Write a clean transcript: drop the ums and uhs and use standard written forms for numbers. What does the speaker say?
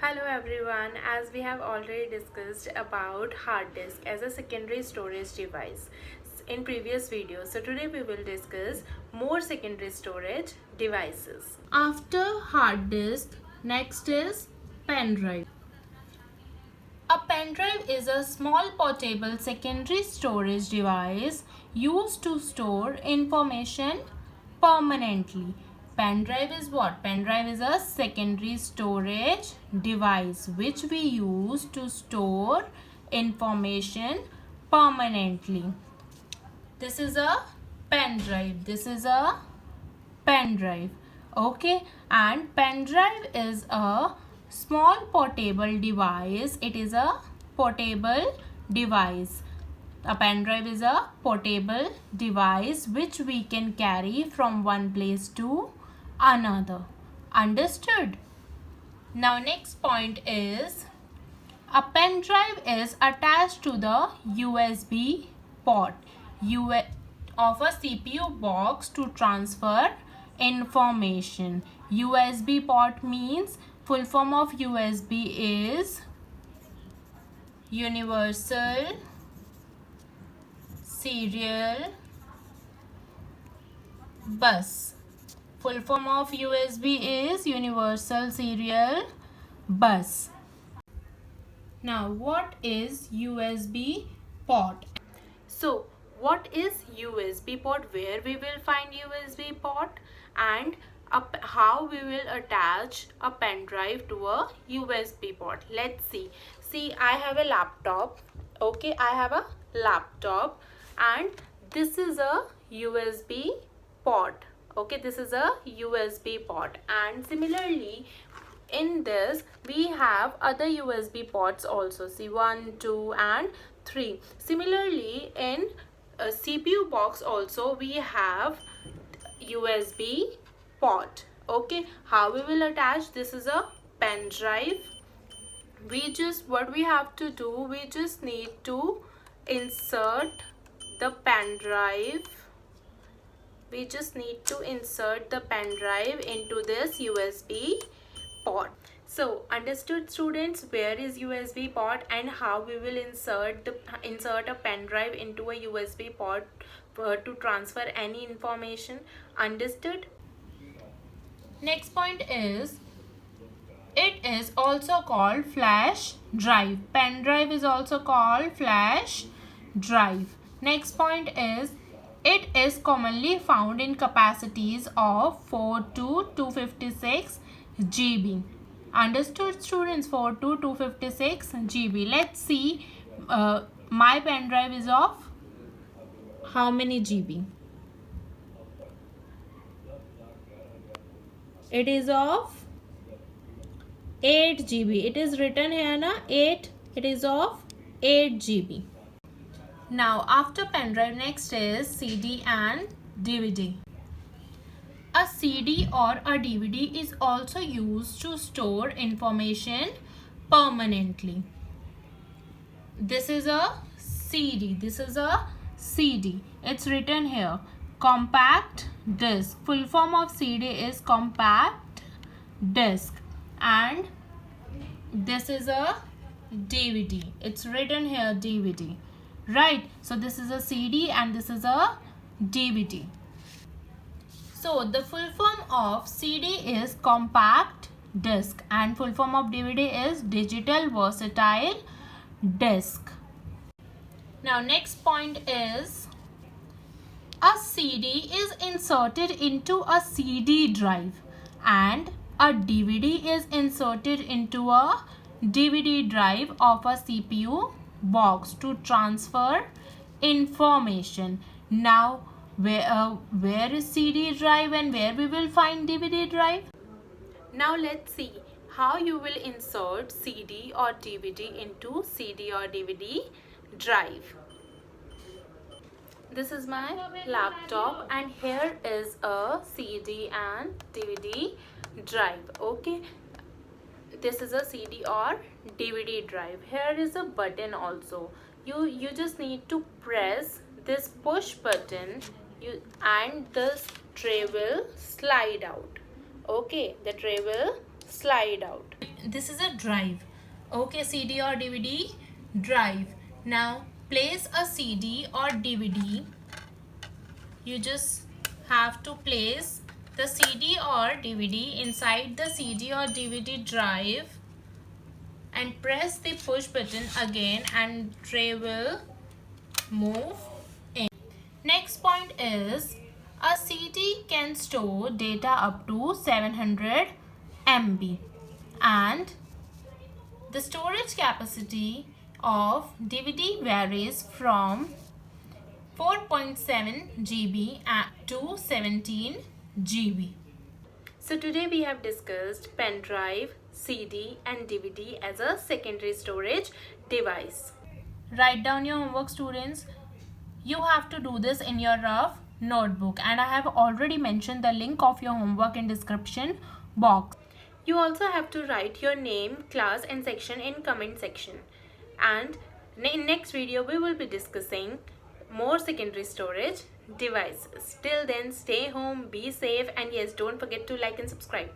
Hello everyone, as we have already discussed about hard disk as a secondary storage device in previous videos. So today we will discuss more secondary storage devices. After hard disk, next is pen drive. A pen drive is a small portable secondary storage device used to store information permanently. Pen drive is what? Pen drive is a secondary storage device which we use to store information permanently. This is a pen drive. This is a pen drive. Okay, and pen drive is a small portable device. It is a portable device. A pen drive is a portable device which we can carry from one place to another. Understood? Now next point is a pen drive is attached to the USB port of a CPU box to transfer information. USB port means full form of USB is Universal Serial Bus. Full form of USB is Universal Serial Bus. Now, what is USB port? So what is USB port, where we will find USB port, and how we will attach a pen drive to a USB port. Let's see. I have a laptop. Okay, I have a laptop and this is a USB port. Okay, this is a USB port, and similarly in this we have other USB ports also. See, 1, 2 and 3. Similarly in a CPU box also we have USB port. Okay, how we will attach? This is a pen drive. What we have to do, we just need to insert the pen drive. We just need to insert the pen drive into this USB port. So understood students, where is USB port and how we will insert a pen drive into a USB port to transfer any information. Understood? Next point is, it is also called flash drive. Pen drive is also called flash drive. Next point is, it is commonly found in capacities of 4 to 256 GB. Understood students? 4 to 256 GB. Let's see, my pen drive is of how many GB? It is of 8 GB. It is written here na 8. It is of 8 GB. Now after pen drive, next is CD and DVD. A CD or a DVD is also used to store information permanently. This is a CD. This is a CD. It's written here, compact disc. Full form of CD is compact disc. And this is a DVD. It's written here DVD. Right. So this is a CD and this is a DVD. So the full form of CD is compact disc and full form of DVD is digital versatile disc. Now next point is, a CD is inserted into a CD drive and a DVD is inserted into a DVD drive of a CPU box to transfer information. Now where is CD drive and where we will find DVD drive? Now let's see how you will insert CD or DVD into CD or DVD drive. This is my laptop and here is a CD and DVD drive. Okay, this is a CD or DVD drive. Here is a button also. You just need to press this push button and this tray will slide out. Okay, the tray will slide out. this is a drive. Okay, CD or DVD drive. Now place a CD or DVD. You just have to place the CD or DVD inside the CD or DVD drive and press the push button again and tray will move in. Next point is a CD can store data up to 700 MB and the storage capacity of DVD varies from 4.7 GB to 17 GB. So today we have discussed pen drive, CD and DVD as a secondary storage device. Write down your homework, students. You have to do this in your rough notebook and I have already mentioned the link of your homework in description box. You also have to write your name, class and section in comment section. And in next video we will be discussing more secondary storage devices. Till then, stay home, be safe, and yes, don't forget to like and subscribe.